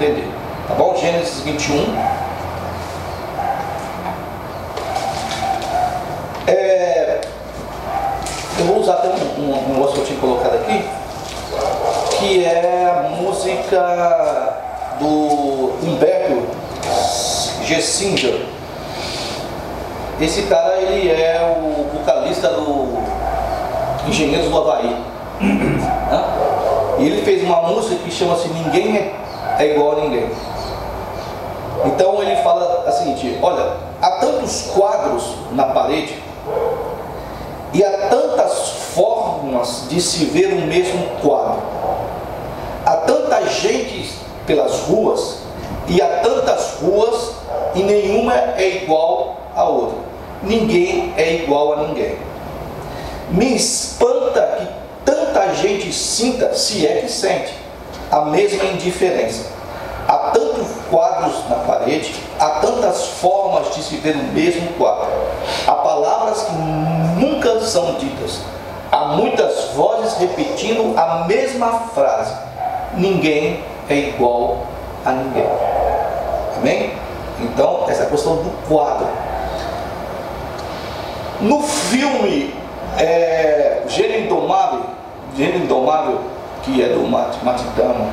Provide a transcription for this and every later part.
entender. Tá bom? Gênesis 21. Eu vou usar até um negócio que eu tinha colocado aqui, que é a música do Humberto Gessinger. Esse cara, ele é o vocalista do Engenheiros do Havaí. E ele fez uma música que chama-se Ninguém é Igual a Ninguém. Então ele fala o seguinte: olha, há tantos quadros na parede e há tantas formas de se ver o mesmo quadro. Há tanta gente pelas ruas e há tantas ruas e nenhuma é igual a outra. Ninguém é igual a ninguém. Me espanta que tanta gente sinta, se é que sente, a mesma indiferença. Há tantos quadros na parede, há tantas formas de se ver o mesmo quadro. Há palavras que nunca são ditas. Há muitas vozes repetindo a mesma frase. Ninguém é igual a ninguém. Amém? Então, essa questão do quadro. No filme Gênio Indomável, que é do Matt Damon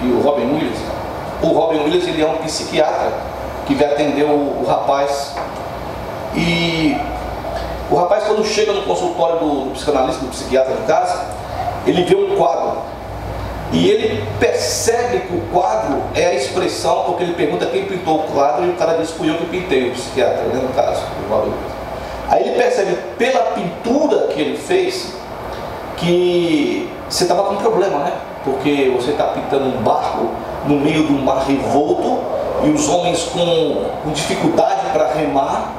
e o Robin Williams. O Robin Williams, ele é um psiquiatra que vai atender o rapaz. E o rapaz, quando chega no consultório do psicanalista, do psiquiatra de casa, ele vê um quadro. E ele percebe que o quadro é a expressão, porque ele pergunta quem pintou o quadro e o cara diz: fui eu que pintei, o psiquiatra, né, no caso, o Robin Williams. Aí ele percebe pela pintura que ele fez que você estava com um problema, né? Porque você está pintando um barco no meio de um mar revolto e os homens com dificuldade para remar,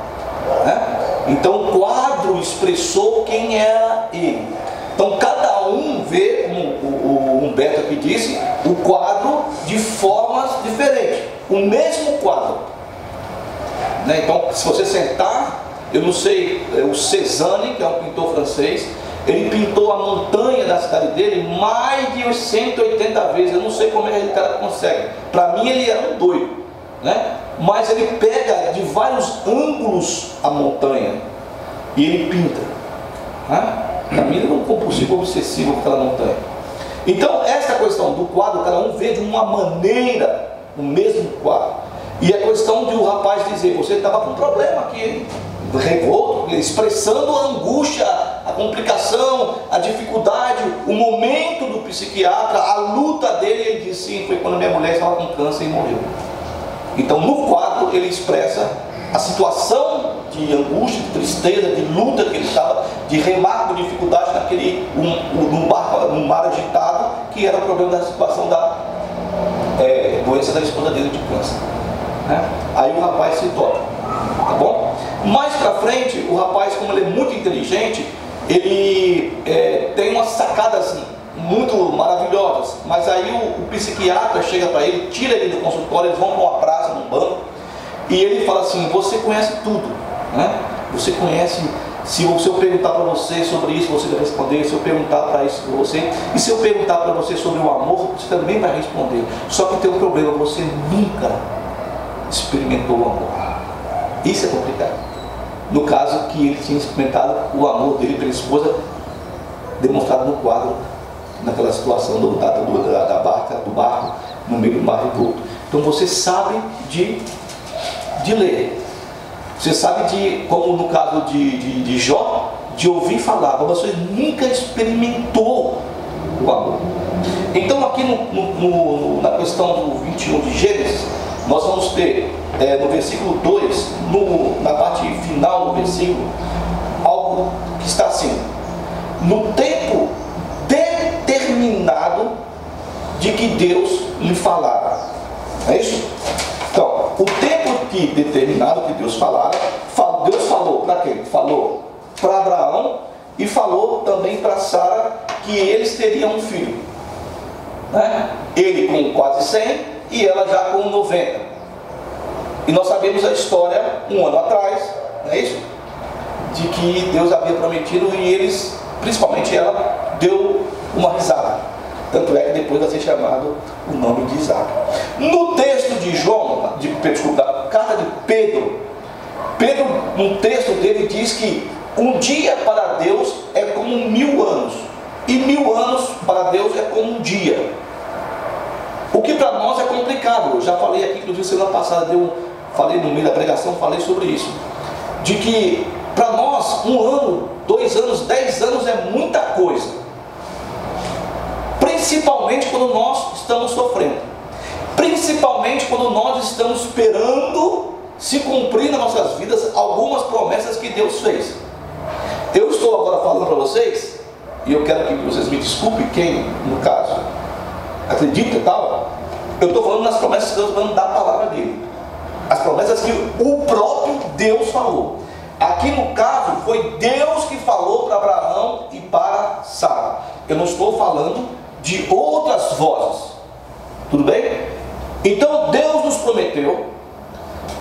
né? Então o quadro expressou quem era ele. Então cada um vê, como o Humberto aqui disse, o quadro de formas diferentes. O mesmo quadro, né? Então, se você sentar, eu não sei, o Cézanne, que é um pintor francês, ele pintou a montanha da cidade dele mais de 180 vezes. Eu não sei como é que aquele cara consegue. Para mim ele era um doido, né? Mas ele pega de vários ângulos a montanha e ele pinta, né? Para mim ele é um compulsivo obsessivo com aquela montanha. Então essa questão do quadro, cada um vê de uma maneira o mesmo quadro. E a questão de o rapaz dizer: você estava com um problema aqui, revolto, expressando a angústia, a complicação, a dificuldade, o momento do psiquiatra, a luta dele. Ele disse: sim, foi quando minha mulher estava com câncer e morreu. Então no quadro ele expressa a situação de angústia, de tristeza, de luta que ele estava, de remar com dificuldade naquele num mar agitado, que era o problema da situação da doença da esposa dele de câncer, né? Aí o rapaz se toca, tá bom? Mais pra frente, o rapaz, como ele é muito inteligente, ele tem umas sacadas muito maravilhosas. Mas aí o psiquiatra chega para ele, tira ele do consultório, eles vão para uma praça, num banco, e ele fala assim: você conhece tudo, né? Você conhece. Se eu perguntar para você sobre isso, você vai responder. Se eu perguntar para isso para você, e se eu perguntar para você sobre o amor, você também vai responder. Só que tem um problema: você nunca experimentou o amor. Isso é complicado. No caso que ele tinha experimentado o amor dele pela esposa, demonstrado no quadro, naquela situação da barca, do barco, no meio do mar revolto. Então você sabe de ler. Você sabe como no caso de Jó, de ouvir falar, mas você nunca experimentou o amor. Então aqui na questão do 21 de Gênesis, nós vamos ter no versículo 2, na parte final do versículo, algo que está assim: no tempo determinado de que Deus lhe falara. É isso? Então, o tempo determinado que Deus falara, Deus falou para quem? Falou para Abraão e falou também para Sara que eles teriam um filho, né? Ele com quase 100 e ela já com 90. E nós sabemos a história um ano atrás, não é isso? De que Deus havia prometido e eles, principalmente ela, deu uma risada. Tanto é que depois vai ser chamado o nome de Isaac. No desculpa, da carta de Pedro. Pedro, no texto dele, diz que um dia para Deus é como 1000 anos, e 1000 anos para Deus é como um dia. O que para nós é complicado. Eu já falei aqui, inclusive semana passada, falei no meio da pregação, falei sobre isso, de que para nós 1 ano, 2 anos, 10 anos é muita coisa, principalmente quando nós estamos sofrendo, principalmente quando nós estamos esperando se cumprir nas nossas vidas algumas promessas que Deus fez. Eu estou agora falando para vocês, e eu quero que vocês me desculpem, quem no caso acredita e tal, eu estou falando nas promessas que Deus está falando da palavra dele, as promessas que o próprio Deus falou. Aqui no caso foi Deus que falou para Abraão e para Sara. Eu não estou falando de outras vozes, tudo bem? Então Deus nos prometeu,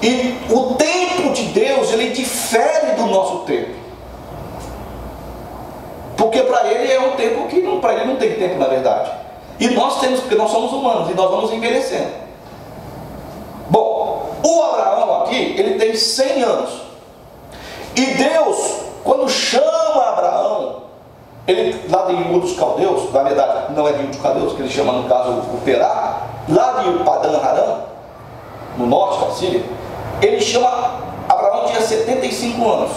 e o tempo de Deus ele difere do nosso tempo, porque para ele é um tempo que para ele não tem tempo, na verdade. E nós temos, porque nós somos humanos e nós vamos envelhecendo. Bom, o Abraão aqui, ele tem 100 anos. E Deus, quando chama Abraão, ele lá de Ur dos Caldeus, na verdade não é de Ur dos Caldeus, que ele chama no caso o Terá, lá de Padan Aram, no norte da Síria, ele chama, Abraão tinha 75 anos.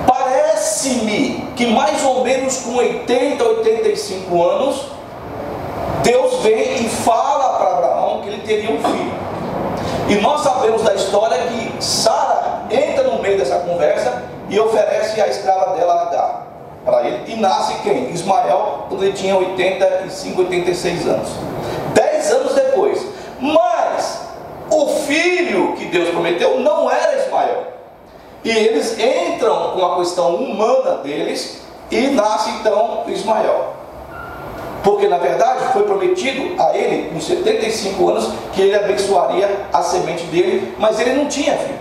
Parece-me que mais ou menos com 80, 85 anos, Deus vem e fala para Abraão que ele teria um filho. E nós sabemos da história que Sara entra no meio dessa conversa e oferece a escrava dela, Agar, para ele. E nasce quem? Ismael, quando ele tinha 85, 86 anos. 10 anos depois. Mas o filho que Deus prometeu não era Ismael. E eles entram com a questão humana deles e nasce então Ismael. Porque na verdade foi prometido a ele, com 75 anos, que ele abençoaria a semente dele, mas ele não tinha filho.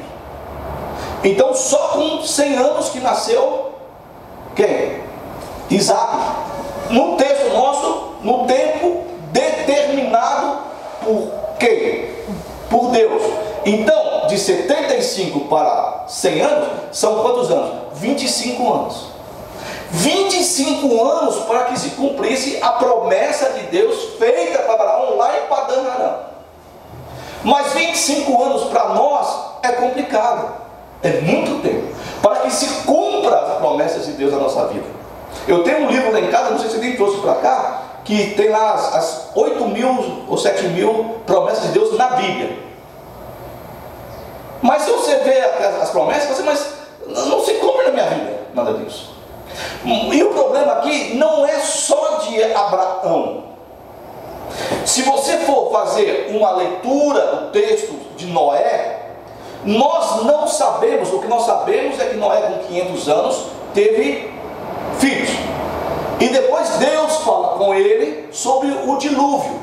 Então só com 100 anos que nasceu quem? Isaac. No texto nosso, no tempo determinado por quem? Por Deus. Então, de 75 para 100 anos, são quantos anos? 25 anos. 25 anos para que se cumprisse a promessa de Deus feita para Abraão lá em Padan Aram. Mas 25 anos para nós é complicado, é muito tempo para que se cumpra as promessas de Deus na nossa vida. Eu tenho um livro lá em casa, não sei se ele trouxe para cá, que tem lá as 8.000 ou 7.000 promessas de Deus na Bíblia. Mas se você vê as promessas, você, mas não se cumpre na minha vida nada disso. E o problema aqui não é só de Abraão. Se você for fazer uma leitura do texto de Noé, nós não sabemos, o que nós sabemos é que Noé com 500 anos teve filhos. E depois Deus fala com ele sobre o dilúvio,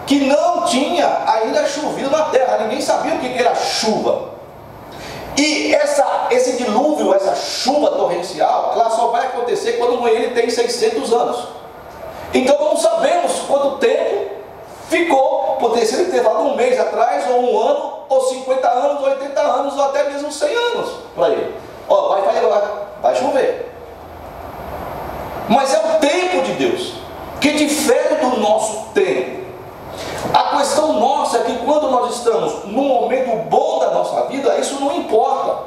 que não tinha ainda chovido na terra, ninguém sabia o que era chuva. E esse dilúvio, essa chuva torrencial, ela só vai acontecer quando ele tem 600 anos. Então não sabemos quanto tempo ficou, poderia ser ter falado um mês atrás, ou um ano, ou 50 anos, ou 80 anos, ou até mesmo 100 anos para ele. Ó, vai chover. Mas é o tempo de Deus, que difere do nosso tempo. A questão nossa é que quando nós estamos num momento bom da nossa vida, isso não importa,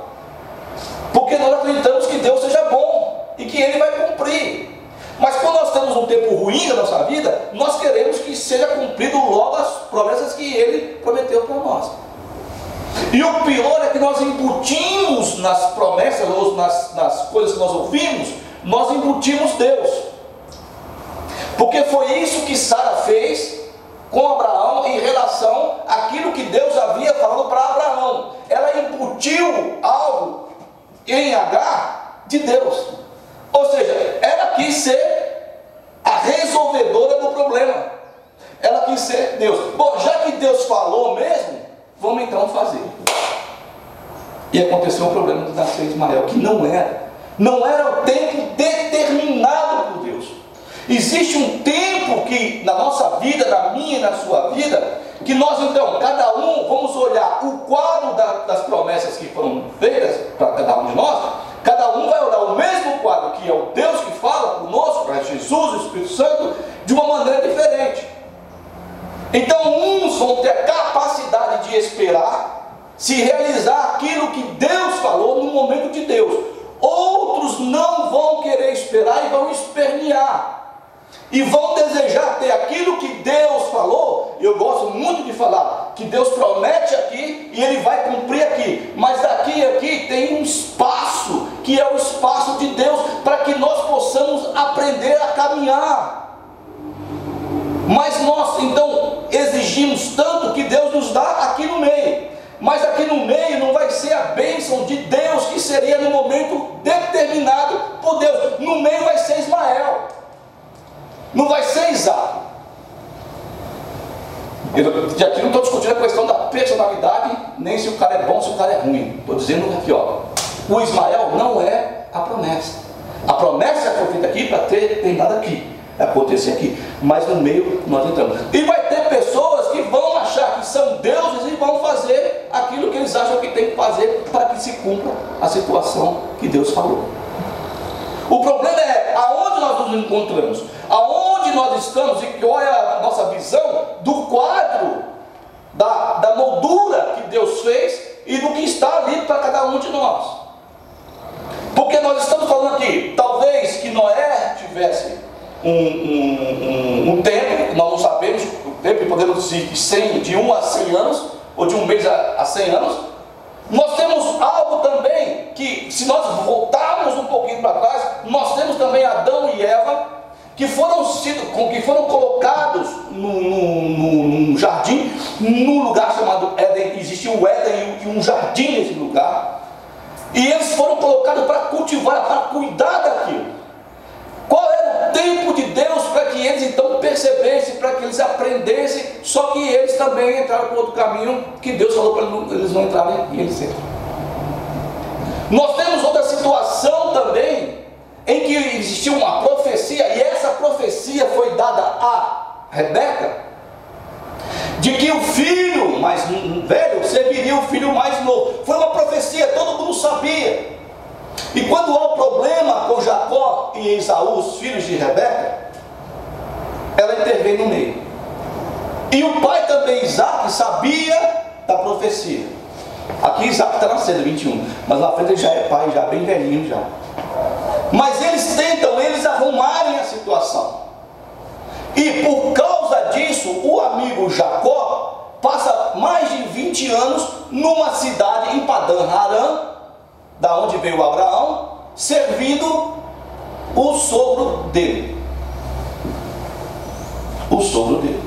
porque nós acreditamos que Deus seja bom e que Ele vai cumprir. Mas quando nós estamos num tempo ruim da nossa vida, nós queremos que seja cumprido logo as promessas que Ele prometeu para nós. E o pior é que nós embutimos nas promessas ou nas coisas que nós ouvimos, nós embutimos Deus. Porque foi isso que Sara fez com Abraão em relação àquilo que Deus havia falado para Abraão. Ela embutiu algo em Agar de Deus. Ou seja, ela quis ser a resolvedora do problema. Ela quis ser Deus. Bom, já que Deus falou mesmo, vamos então fazer. E aconteceu um problema de nascer Ismael, que não era o tempo determinado por Deus. Existe um tempo que na nossa vida, na minha e na sua vida, que nós então, cada um, vamos olhar o qual poderá se realizar aquilo que Deus falou no momento de Deus. Outros não vão querer esperar e vão espernear. E vão desejar ter aquilo que Deus falou. Eu gosto muito de falar que Deus promete aqui e Ele vai cumprir aqui. Mas daqui a aqui tem um espaço, que é o espaço de Deus, para que nós possamos aprender a caminhar. Mas nós então exigimos tanto que Deus nos dá aqui no meio. Mas aqui no meio não vai ser a bênção de Deus que seria no momento determinado por Deus. No meio vai ser Ismael. Não vai ser Isaac. Eu aqui não estou discutindo a questão da personalidade, nem se o cara é bom, se o cara é ruim. Estou dizendo aqui, ó, o Ismael não é a promessa. A promessa é feita aqui para ter terminado aqui, acontecer aqui. Mas no meio nós entramos. E vai ter pessoas que vão achar que são deuses e vão fazer aquilo que eles acham que tem que fazer para que se cumpra a situação que Deus falou. O problema é aonde nós nos encontramos, aonde nós estamos e qual é a nossa visão do quadro, da moldura que Deus fez e do que está ali para cada um de nós. Porque nós estamos falando aqui, talvez que Noé tivesse um tempo, nós não sabemos o tempo, podemos dizer de 1 a 100 anos, ou de um mês a 100 anos. Nós temos algo também, que se nós voltarmos um pouquinho para trás, nós temos também Adão e Eva, que foram colocados num jardim, num lugar chamado Éden. Existia o Éden e um jardim nesse lugar, e eles foram colocados para cultivar, para cuidar daquilo. Qual era o tempo de Deus para que eles então percebessem, para que eles aprendessem? Só que eles também entraram por outro caminho que Deus falou para eles não entrarem, e eles entram. Nós temos outra situação também, em que existiu uma profecia, e essa profecia foi dada a Rebeca, de que o filho mais velho serviria o filho mais novo. Foi uma profecia, todo mundo sabia. E quando há um problema com Jacó e Esaú, os filhos de Rebeca, ela intervém no meio. E o pai também, Isaac, sabia da profecia. Aqui Isaac está nascendo, 21, mas na frente ele já é pai, já bem velhinho já. Mas eles tentam, eles arrumarem a situação. E por causa disso, o amigo Jacó passa mais de 20 anos numa cidade em Padã Arã, da onde veio Abraão, servindo o sogro dele. O sogro dele.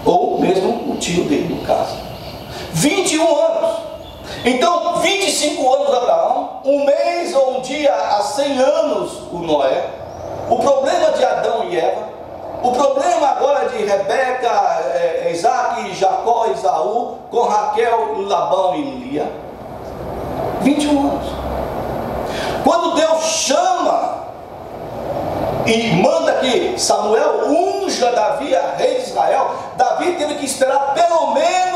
Ou mesmo o tio dele, no caso. 21 anos. Então, 25 anos Abraão, um mês ou um dia a 100 anos o Noé. O problema de Adão e Eva. O problema agora de Rebeca, Isaac, Jacó, Esaú, com Raquel, Labão e Lia. 21 anos. Quando Deus chama e manda que Samuel unja Davi a rei de Israel, Davi teve que esperar pelo menos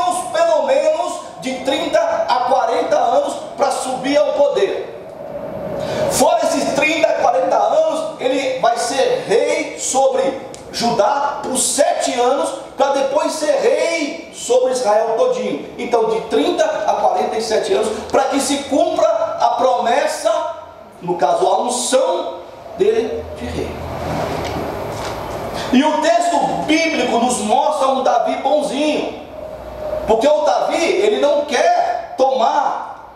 de 30 a 40 anos para subir ao poder. Fora esses 30 a 40 anos, ele vai ser rei sobre Judá por 7 anos, para depois ser rei sobre Israel todinho. Então de 30 a 47 anos, para que se cumpra a promessa, no caso a unção dele de rei. E o texto bíblico nos mostra um Davi bonzinho, porque o Davi, ele não quer tomar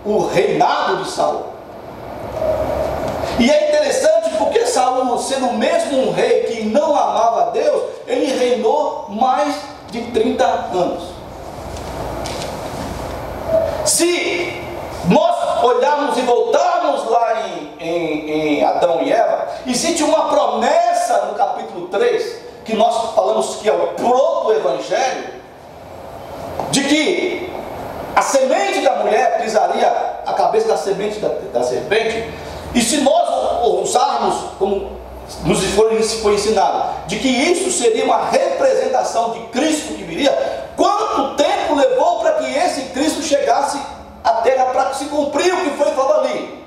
o reinado de Saul. E é interessante porque Saul, sendo mesmo um rei que não amava a Deus, ele reinou mais de 30 anos. Se nós olharmos e voltarmos lá em Adão e Eva, existe uma promessa no capítulo 3, que nós falamos que é o proto-evangelho, de que a semente da mulher pisaria a cabeça da semente da serpente. E se nós usarmos, como nos foi ensinado, de que isso seria uma representação de Cristo que viria, quanto tempo levou para que esse Cristo chegasse à terra, para que se cumprir o que foi falado ali?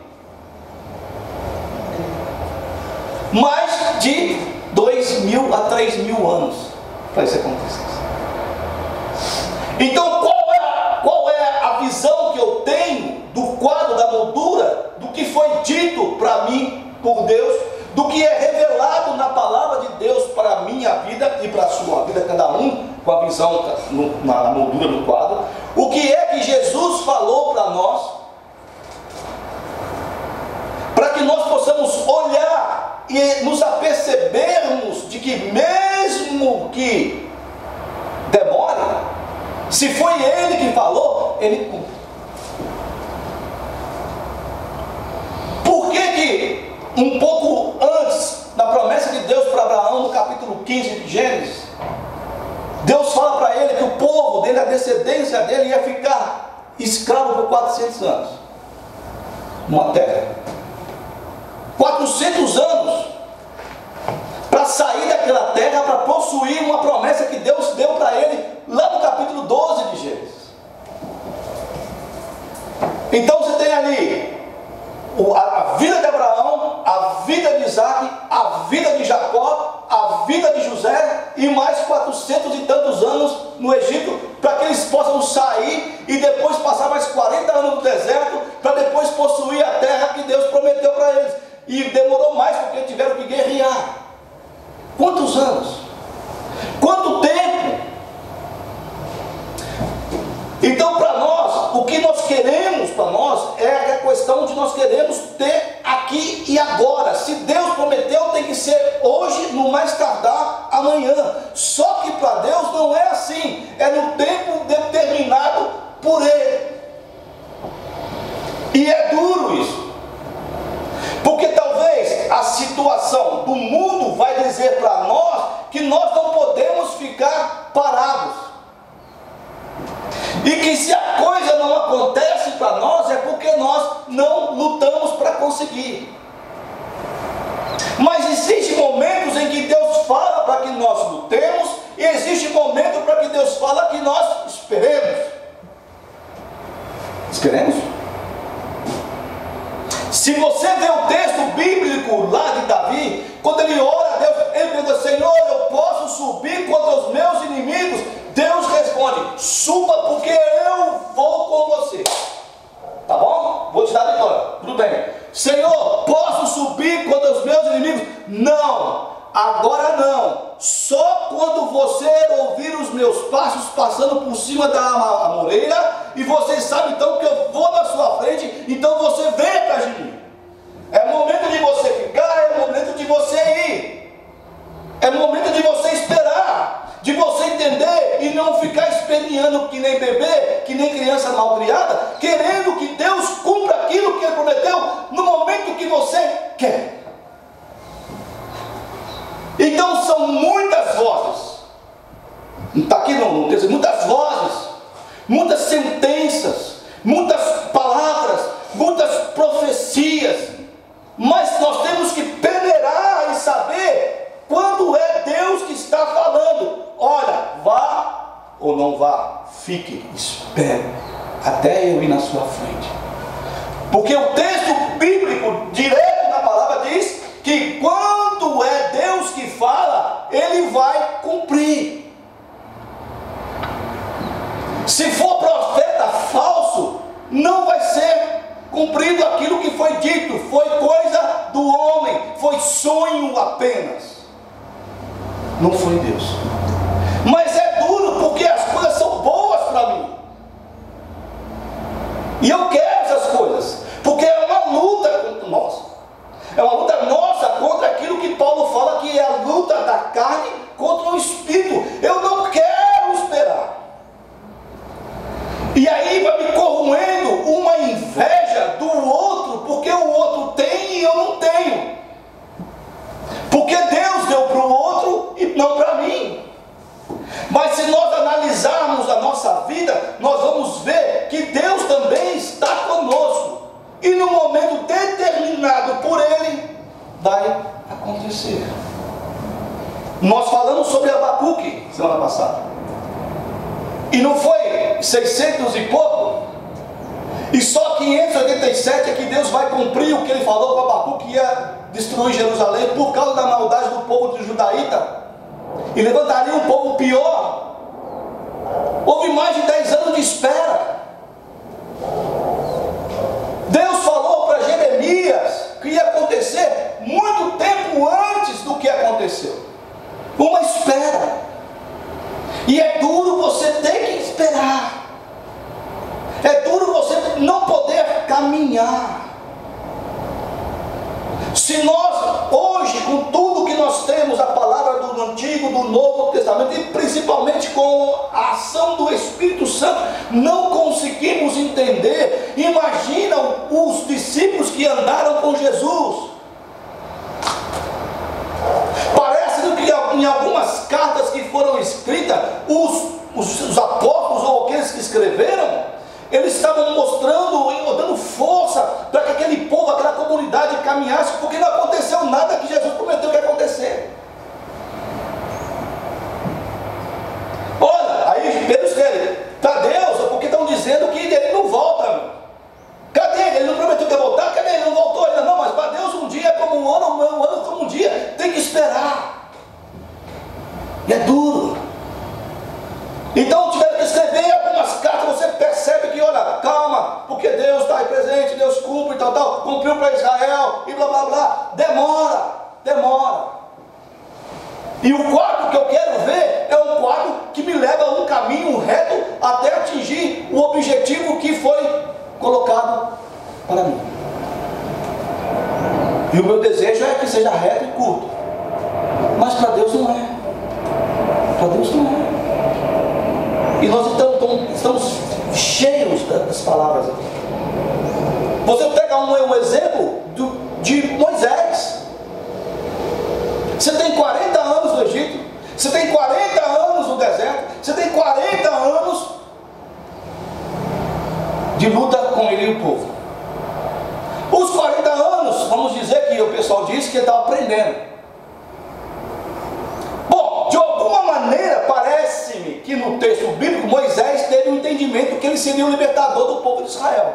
Mais de 2.000 a 3.000 anos para isso acontecer. Então qual é a visão que eu tenho do quadro da moldura, do que foi dito para mim por Deus, do que é revelado na palavra de Deus para a minha vida e para a sua vida, cada um com a visão na moldura do quadro. O que é que Jesus falou para nós, para que nós possamos olhar e nos apercebermos de que mesmo que demore, se foi Ele que falou, Ele cumpre. Por que um pouco antes da promessa de Deus para Abraão, no capítulo 15 de Gênesis, Deus fala para ele que o povo dele, a descendência dele, ia ficar escravo por 400 anos numa terra. 400 anos para sair daquela terra, para possuir uma promessa que Deus deu para ele lá no capítulo 12 de Gênesis. Então você tem ali a vida de Abraão, a vida de Isaac, a vida de Jacó, a vida de José e mais 400 e tantos anos no Egito, para que eles possam sair e depois passar mais 40 anos no deserto, para depois possuir a terra que Deus prometeu para eles. E demorou mais porque tiveram que guerrear. Quantos anos? Quanto tempo? Então, para nós, o que nós queremos para nós é a questão de nós queremos ter aqui e agora. Se Deus prometeu, tem que ser hoje, no mais tardar amanhã. Só que para Deus não é assim, é no tempo determinado por Ele. E é duro isso, porque talvez a situação do mundo vai dizer para nós que nós não podemos ficar parados. E que se a coisa não acontece para nós é porque nós não lutamos para conseguir. Mas existem momentos em que Deus fala para que nós lutemos, e existe momento para que Deus fala que nós esperemos. Esperemos? Se você vê o texto bíblico lá de Davi, quando ele ora a Deus, ele pergunta: Senhor, eu posso subir contra os meus inimigos? Deus responde: suba, porque eu vou com você. Tá bom? Vou te dar a vitória. Tudo bem. Senhor, posso subir contra os meus inimigos? Não, agora não. Só quando você ouvir os meus passos passando por cima da moreira, e você sabe então que eu vou na sua frente, então você vem atrás de mim. É momento de você ficar, é momento de você ir. É momento de você esperar, de você entender e não ficar esperneando que nem bebê, que nem criança mal criada, querendo que Deus cumpra aquilo que Ele prometeu no momento que você quer. Então são muitas vozes, está aqui no texto, muitas vozes, muitas sentenças, muitas palavras, muitas profecias, mas nós temos que peneirar e saber quando é Deus que está falando. Olha, vá ou não vá, fique, espere até eu ir na sua frente, porque o texto bíblico direto na palavra diz que quando é Deus que fala, Ele vai cumprir. Se for profeta falso, não vai ser cumprido aquilo que foi dito, foi coisa do homem, foi sonho apenas, não foi Deus. Mas é duro porque as coisas são boas para mim, e eu quero essas coisas, porque é uma luta contra nós, é uma luta nossa contra aquilo que Paulo fala que é a luta da carne contra o espírito. Eu não quero esperar, e aí vai me corroendo uma inveja do outro, porque o outro tem e eu não tenho, porque Deus deu para o outro e não para mim. Mas se nós analisarmos a nossa vida, nós vamos ver que Deus também está conosco, e no momento determinado por Ele, vai acontecer. Nós falamos sobre Abacuque semana passada, e não foi 600 e pouco, e só 587 é que Deus vai cumprir o que Ele falou com Abacuque, que ia destruir Jerusalém por causa da maldade do povo de Judaíta, e levantaria um povo pior. Houve mais de 10 anos de espera. Deus falou para Jeremias que ia acontecer muito tempo antes do que aconteceu. Uma espera. E é duro você ter que esperar. É duro você não poder caminhar. Se nós, hoje, com tudo que nós temos, a palavra do Antigo, do Novo Testamento, e principalmente com a ação do Espírito Santo, não conseguimos entender, imagina os discípulos que andaram com Jesus. Parece que em algumas cartas que foram escritas, os apóstolos ou aqueles que escreveram, eles estavam mostrando, dando força para que aquele povo, aquela comunidade caminhasse, porque não aconteceu nada que Jesus prometeu que ia acontecer. Olha, aí Pedro escreve, para Deus, porque estão dizendo que ele não volta. Meu. Cadê ele? Ele não prometeu que ia voltar? Cadê ele? Não voltou ainda não, mas para Deus um dia é como um ano como um dia, tem que esperar. E é duro. Então tiveram que escrever algumas cartas, você percebe que, olha, calma, porque Deus está aí presente, Deus cumpre e tal, cumpriu para Israel, e blá blá blá, demora. E o quadro que eu quero ver é um quadro que me leva a um caminho reto até atingir o objetivo que foi colocado para mim. E o meu desejo é que seja reto e curto, mas para Deus não é. Para Deus não é. E nós então estamos cheios das palavras aqui. Você pega um exemplo de Moisés. Você tem 40 anos no Egito, você tem 40 anos no deserto, você tem 40 anos de luta com ele e o povo. Os 40 anos, vamos dizer que o pessoal disse que ele estava aprendendo. De alguma maneira, parece-me que no texto bíblico, Moisés teve um entendimento que ele seria o libertador do povo de Israel.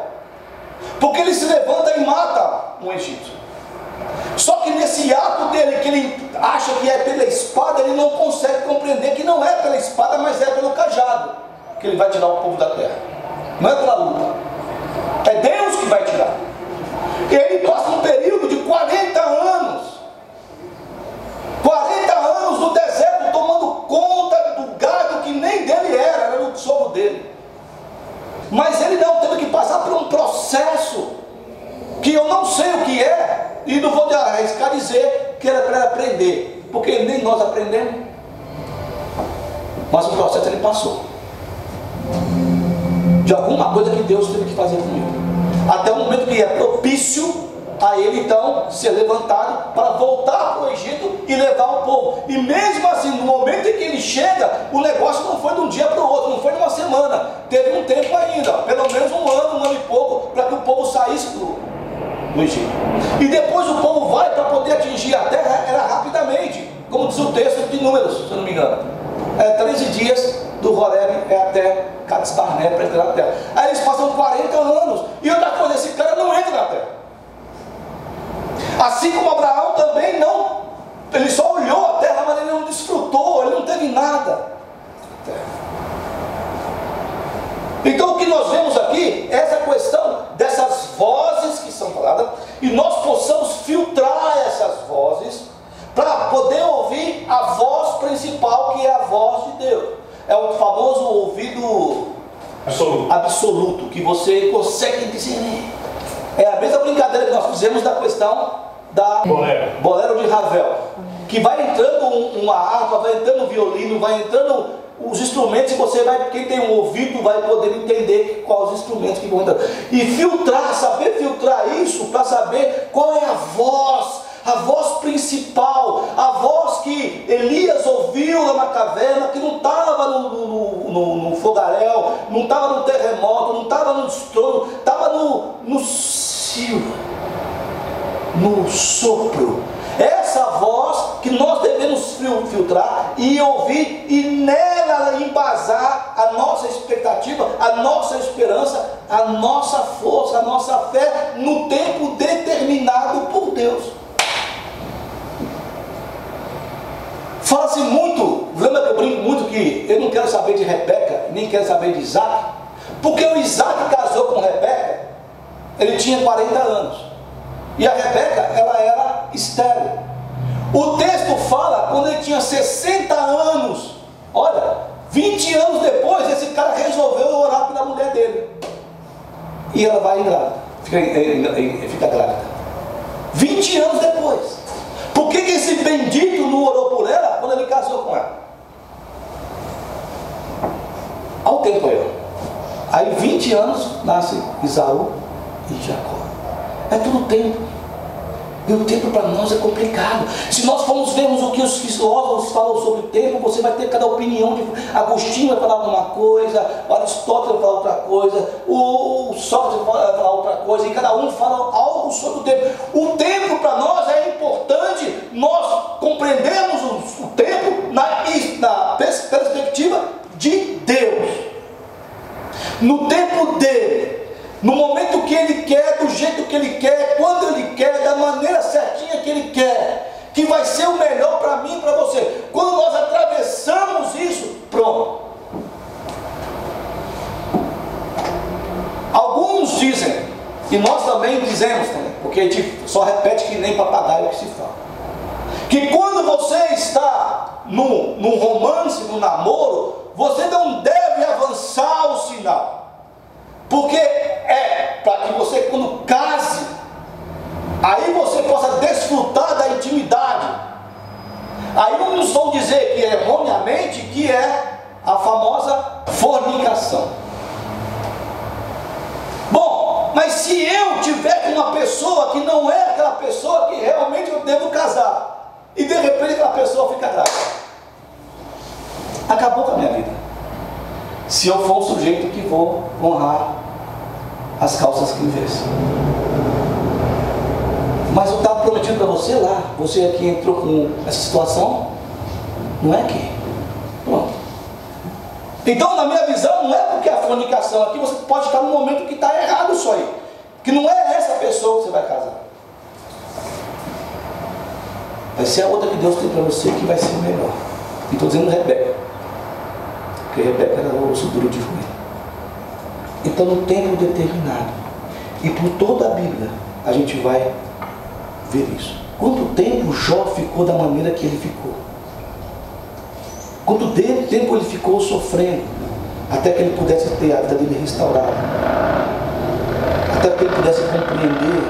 Porque ele se levanta e mata um egípcio. Só que nesse ato dele, que ele acha que é pela espada, ele não consegue compreender que não é pela espada, mas é pelo cajado que ele vai tirar o povo da terra. Não é pela luta. É Deus que vai tirar. E ele passa um período de 40 anos. 40 anos no deserto, tomando conta do gado que nem dele era do sogro dele. Mas ele não teve que passar por um processo que eu não sei o que é, e não vou arriscar dizer que era para aprender, porque nem nós aprendemos. Mas o processo ele passou. De alguma coisa que Deus teve que fazer comigo. Até o momento que é propício a ele então ser levantado para voltar para o Egito e levar o povo. E mesmo assim, no momento em que ele chega, o negócio não foi de um dia para o outro, não foi de uma semana, teve um tempo ainda, pelo menos um ano e pouco, para que o povo saísse do Egito. E depois o povo vai para poder atingir a terra, era rapidamente, como diz o texto de Números, se eu não me engano. 13 dias do Horeb até Cades Barnea para entrar na terra. Aí eles passam 40 anos, e outra coisa, esse cara não entra na terra. Assim como Abraão também não, ele só olhou a terra, mas ele não desfrutou, ele não teve nada. Então o que nós vemos aqui é essa questão dessas vozes que são faladas, e nós possamos filtrar essas vozes para poder ouvir a voz principal, que é a voz de Deus. É o famoso ouvido absoluto, que você consegue discernir. É a mesma brincadeira que nós fizemos da questão da bolero de Ravel, que vai entrando uma harpa, vai entrando um violino, vai entrando os instrumentos, e você vai, quem tem um ouvido vai poder entender quais os instrumentos que vão entrar. E filtrar, saber filtrar isso, para saber qual é a voz principal, a voz que Elias ouviu lá na caverna, que não estava no fogaréu, não estava no terremoto, não estava no estrondo, estava no sopro. Essa voz que nós devemos filtrar e ouvir, e nela embasar a nossa expectativa, a nossa esperança, a nossa força, a nossa fé no tempo determinado por Deus. Fala-se muito, lembra que eu brinco muito que eu não quero saber de Rebeca nem quer saber de Isaac, porque o Isaac casou com Rebeca, ele tinha 40 anos, e a Rebeca, ela era estéril. O texto fala quando ele tinha 60 anos, olha, 20 anos depois, esse cara resolveu orar pela mulher dele, e ela vai grávida, fica grávida, 20 anos depois. Por que esse bendito não orou por ela quando ele casou com ela? Ao tempo aí 20 anos nasce Esaú e Jacó. É tudo tempo. E o tempo para nós é complicado. Se nós formos vermos o que os filósofos falam sobre o tempo, você vai ter cada opinião. Agostinho vai falar uma coisa, o Aristóteles vai falar outra coisa, o Sócrates vai falar outra coisa, e cada um fala algo sobre o tempo. O tempo para nós é importante, nós compreendemos o tempo na perspectiva de Deus, no tempo dele, no momento que ele quer, do jeito que ele quer, quando ele quer, da maneira certinha que ele quer, que vai ser o melhor para mim e para você. Quando nós atravessamos isso, pronto. Alguns dizem, e nós também dizemos, porque a gente só repete que nem papagaio que se fala, que quando você está num romance, num namoro, você não deve avançar o sinal. Porque é para que você, quando case, aí você possa desfrutar da intimidade. Aí uns vão dizer que erroneamente que é a famosa fornicação. Bom, mas se eu tiver com uma pessoa que não é aquela pessoa que realmente eu devo casar, e de repente aquela pessoa fica grávida, acabou com a minha vida. Se eu for um sujeito que vou honrar as calças que me veste. Mas eu estava prometido para você lá, você aqui entrou com essa situação, não é aqui. Pronto. Então, na minha visão, não é porque a fornicação aqui, você pode estar num momento que está errado isso aí, que não é essa pessoa que você vai casar. Vai ser a outra que Deus tem para você que vai ser melhor. E estou dizendo Rebeca, porque Rebeca era o osso duro de roer. Então, no tempo determinado, e por toda a Bíblia, a gente vai ver isso. Quanto tempo Jó ficou da maneira que ele ficou? Quanto tempo ele ficou sofrendo, até que ele pudesse ter a vida dele restaurada, até que ele pudesse compreender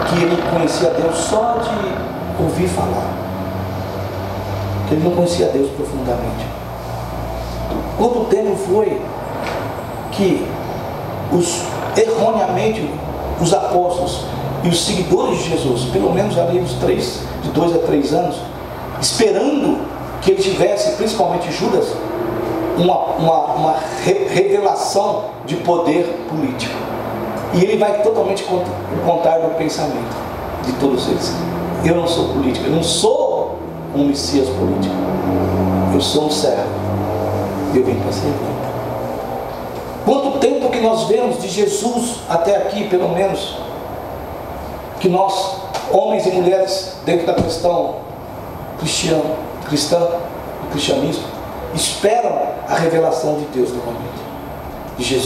que ele conhecia Deus só de ouvir falar, que ele não conhecia Deus profundamente. Quanto tempo foi que erroneamente os apóstolos e os seguidores de Jesus, pelo menos ali uns de 2 a 3 anos, esperando que ele tivesse, principalmente Judas, uma revelação de poder político, e ele vai totalmente contrário do pensamento de todos eles. Eu não sou político, eu não sou um Messias político, eu sou um servo, eu vim para servir. Quanto tempo que nós vemos de Jesus até aqui, pelo menos, que nós, homens e mulheres, dentro da questão cristã, do cristianismo, esperam a revelação de Deus novamente, de Jesus.